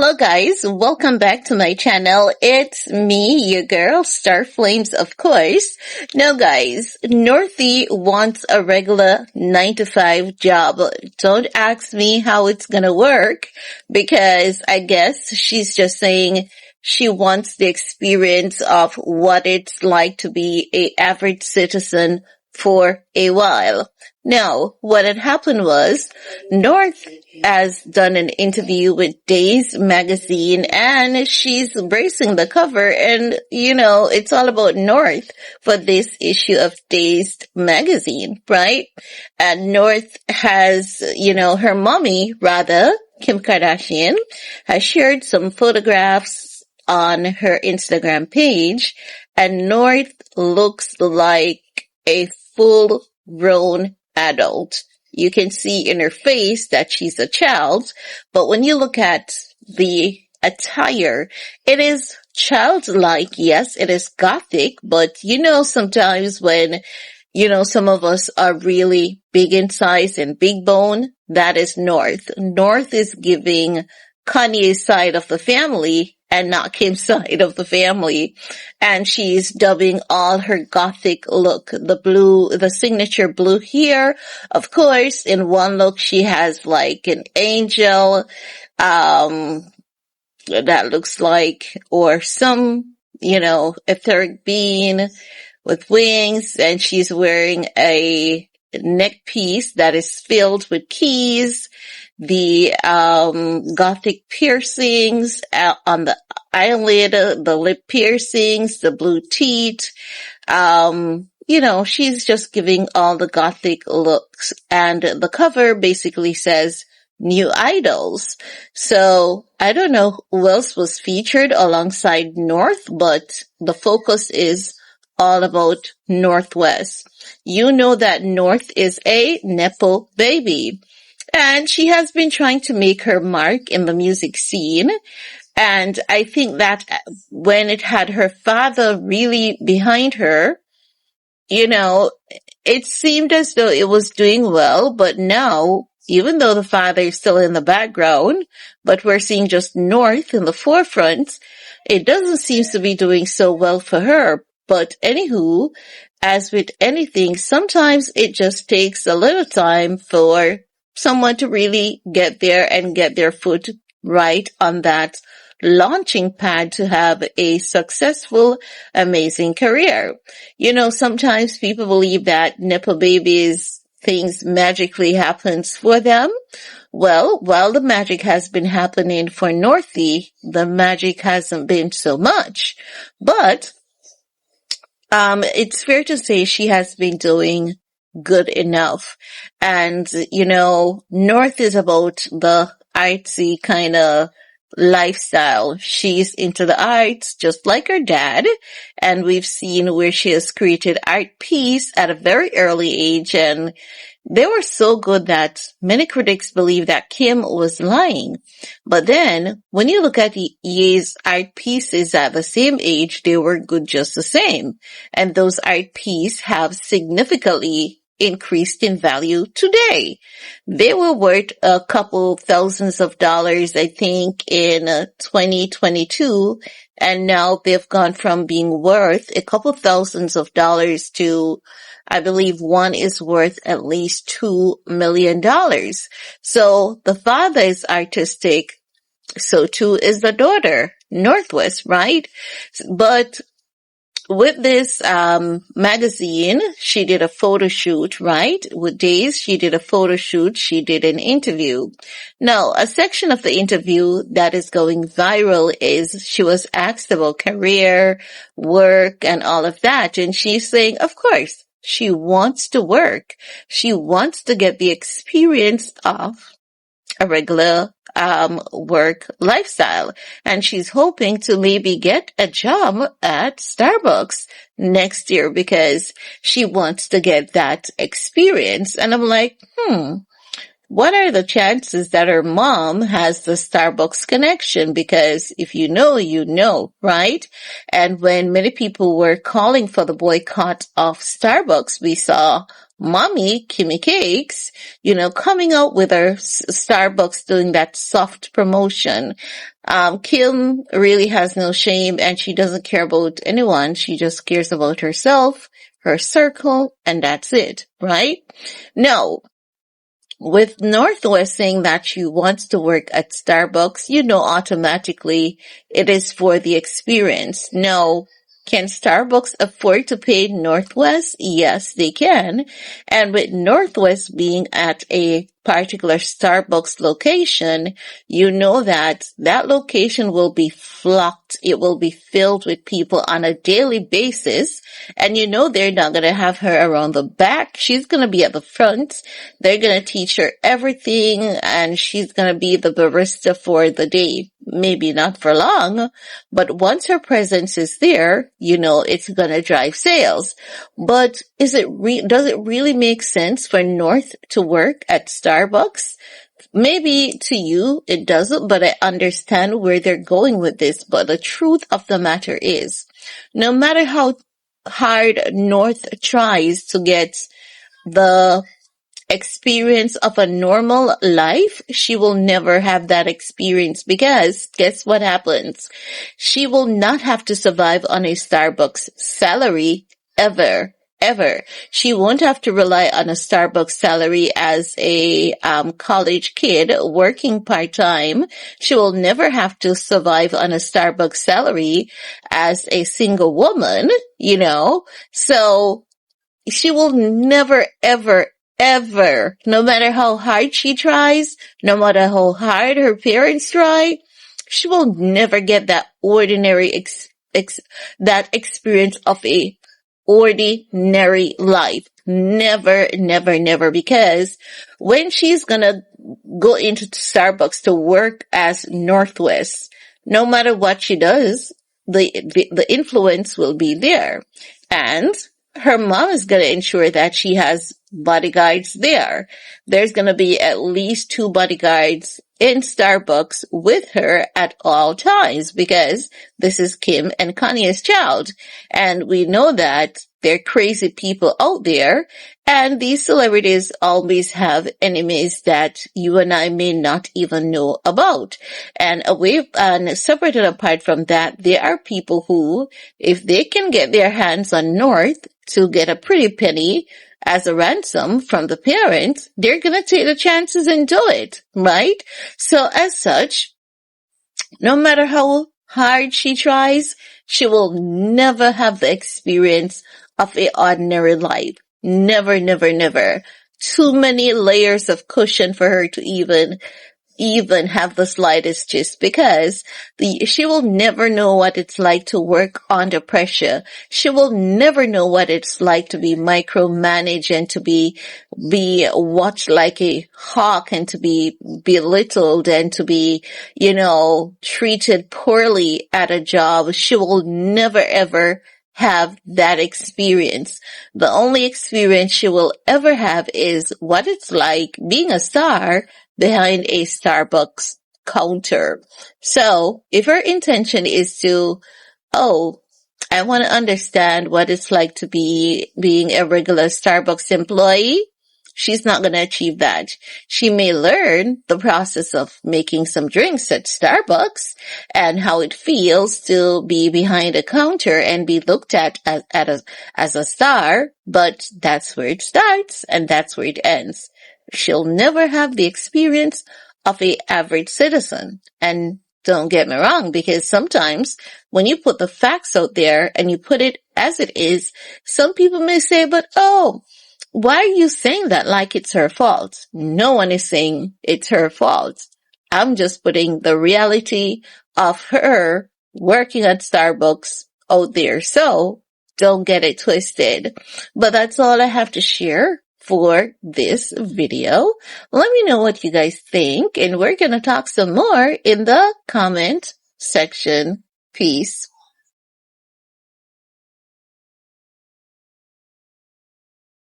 Hello guys, welcome back to my channel. It's me, your girl, Star Flames, of course. Now guys, Northy wants a regular 9 to 5 job. Don't ask me how it's gonna work because I guess she's just saying she wants the experience of what it's like to be a average citizen for a while. Now, what had happened was North has done an interview with Dazed magazine and she's bracing the cover and, it's all about North for this issue of Dazed magazine, right? And North has, her mommy, rather, Kim Kardashian, has shared some photographs on her Instagram page and North looks like a full-grown adult. You can see in her face that she's a child, but when you look at the attire, it is childlike. Yes, it is gothic, but sometimes when, some of us are really big in size and big bone, that is North. North is giving Kanye's side of the family and not Kim's side of the family. And she's dubbing all her gothic look, the signature blue here. Of course, in one look, she has like an angel, that looks like, or some, etheric being with wings. And she's wearing a neck piece that is filled with keys. The gothic piercings on the eyelid, the lip piercings, the blue teeth. She's just giving all the gothic looks. And the cover basically says new idols. So I don't know who else was featured alongside North, but the focus is all about Northwest. You know that North is a Nepo baby. And she has been trying to make her mark in the music scene. And I think that when it had her father really behind her, it seemed as though it was doing well. But now, even though the father is still in the background, but we're seeing just North in the forefront, it doesn't seem to be doing so well for her. But anywho, as with anything, sometimes it just takes a little time for someone to really get there and get their foot right on that launching pad to have a successful, amazing career. Sometimes people believe that Nepo babies, things magically happens for them. Well, while the magic has been happening for Northy, the magic hasn't been so much. But it's fair to say she has been doing good enough. And, North is about the artsy kind of lifestyle. She's into the arts just like her dad. And we've seen where she has created art piece at a very early age. And they were so good that many critics believe that Kim was lying. But then, when you look at Ye's art pieces at the same age, they were good just the same. And those art pieces have significantly increased in value today. They were worth a couple thousands of dollars, I think, in 2022. And now they've gone from being worth a couple thousands of dollars to, I believe one is worth at least $2 million. So the father is artistic. So too is the daughter, Northwest, right? But with this magazine, she did a photo shoot, right? With Dazed, she did a photo shoot. She did an interview. Now, a section of the interview that is going viral is she was asked about career, work, and all of that. And she's saying, of course, she wants to work. She wants to get the experience of a regular work lifestyle. And she's hoping to maybe get a job at Starbucks next year because she wants to get that experience. And I'm like, what are the chances that her mom has the Starbucks connection? Because if you know, right? And when many people were calling for the boycott of Starbucks, we saw mommy, Kimmy Cakes, coming out with her Starbucks doing that soft promotion. Kim really has no shame and she doesn't care about anyone. She just cares about herself, her circle, and that's it, right? No. With Northwest saying that she wants to work at Starbucks, automatically it is for the experience. No. Can Starbucks afford to pay Northwest? Yes, they can. And with Northwest being at a particular Starbucks location, you know that location will be flocked. It will be filled with people on a daily basis. And they're not going to have her around the back. She's going to be at the front. They're going to teach her everything and she's going to be the barista for the day. Maybe not for long, but once her presence is there, it's going to drive sales. But does it really make sense for North to work at Starbucks? Maybe to you it doesn't, but I understand where they're going with this. But the truth of the matter is, no matter how hard North tries to get the experience of a normal life, she will never have that experience because guess what happens? She will not have to survive on a Starbucks salary ever. Ever. She won't have to rely on a Starbucks salary as a college kid working part-time. She will never have to survive on a Starbucks salary as a single woman, So she will never, ever, no matter how hard she tries, no matter how hard her parents try, she will never get that ordinary that experience of a ordinary life. Never, never, never, because when she's gonna go into Starbucks to work as Northwest, no matter what she does, the influence will be there. And her mom is going to ensure that she has bodyguards there. There's going to be at least 2 bodyguards in Starbucks with her at all times because this is Kim and Kanye's child. And we know that there are crazy people out there and these celebrities always have enemies that you and I may not even know about. And separate and apart from that, there are people who, if they can get their hands on North to get a pretty penny as a ransom from the parents, they're going to take the chances and do it, right? So as such, no matter how hard she tries, she will never have the experience of an ordinary life. Never, never, never. Too many layers of cushion for her to even have the slightest gist because she will never know what it's like to work under pressure. She will never know what it's like to be micromanaged and to be watched like a hawk and to be belittled and to be, treated poorly at a job. She will never ever have that experience. The only experience she will ever have is what it's like being a star behind a Starbucks counter. So if her intention is to, I want to understand what it's like to be being a regular Starbucks employee, she's not going to achieve that. She may learn the process of making some drinks at Starbucks and how it feels to be behind a counter and be looked at as a star, but that's where it starts and that's where it ends. She'll never have the experience of an average citizen. And don't get me wrong, because sometimes when you put the facts out there and you put it as it is, some people may say, but why are you saying that like it's her fault? No one is saying it's her fault. I'm just putting the reality of her working at Starbucks out there. So don't get it twisted. But that's all I have to share for this video. Let me know what you guys think, and we're going to talk some more in the comment section. Peace.